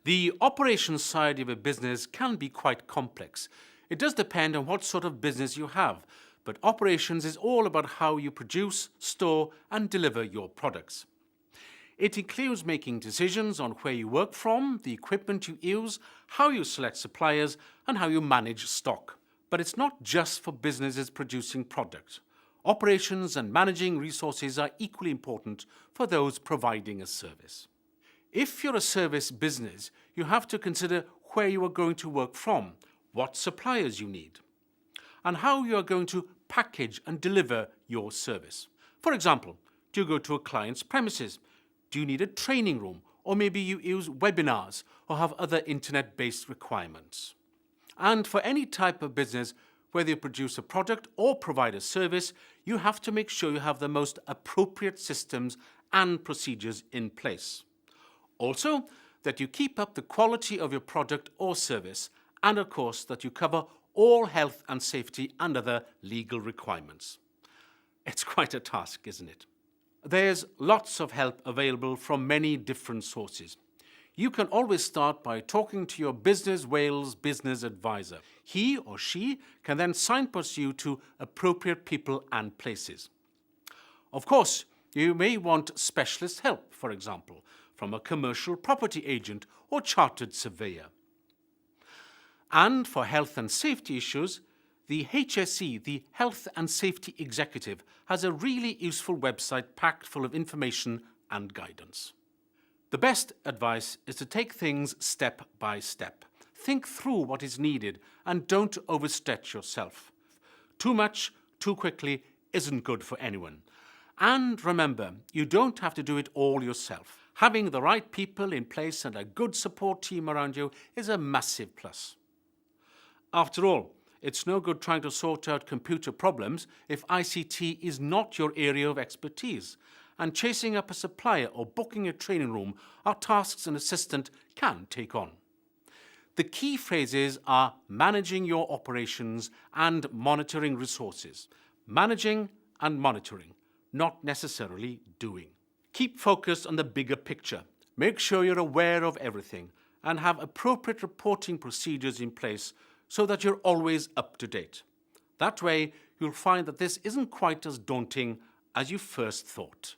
The operations side of a business can be quite complex. It does depend on what sort of business you have, but operations is all about how you produce, store, and deliver your products. It includes making decisions on where you work from, the equipment you use, how you select suppliers, and how you manage stock. But it's not just for businesses producing products. Operations and managing resources are equally important for those providing a service. If you're a service business, you have to consider where you are going to work from, what suppliers you need, and how you are going to package and deliver your service. For example, do you go to a client's premises? Do you need a training room? Or maybe you use webinars or have other internet-based requirements. And for any type of business, whether you produce a product or provide a service, you have to make sure you have the most appropriate systems and procedures in place. Also, that you keep up the quality of your product or service, and of course that you cover all health and safety and other legal requirements. It's quite a task, isn't it? There's lots of help available from many different sources. You can always start by talking to your Business Wales business advisor. He or she can then signpost you to appropriate people and places. Of course, you may want specialist help, for example, from a commercial property agent or chartered surveyor. And for health and safety issues, the HSE, the Health and Safety Executive, has a really useful website packed full of information and guidance. The best advice is to take things step by step. Think through what is needed and don't overstretch yourself. Too much, too quickly isn't good for anyone. And remember, you don't have to do it all yourself. Having the right people in place and a good support team around you is a massive plus. After all, it's no good trying to sort out computer problems if ICT is not your area of expertise, and chasing up a supplier or booking a training room are tasks an assistant can take on. The key phrases are managing your operations and monitoring resources. Managing and monitoring, not necessarily doing. Keep focused on the bigger picture. Make sure you're aware of everything and have appropriate reporting procedures in place so that you're always up to date. That way, you'll find that this isn't quite as daunting as you first thought.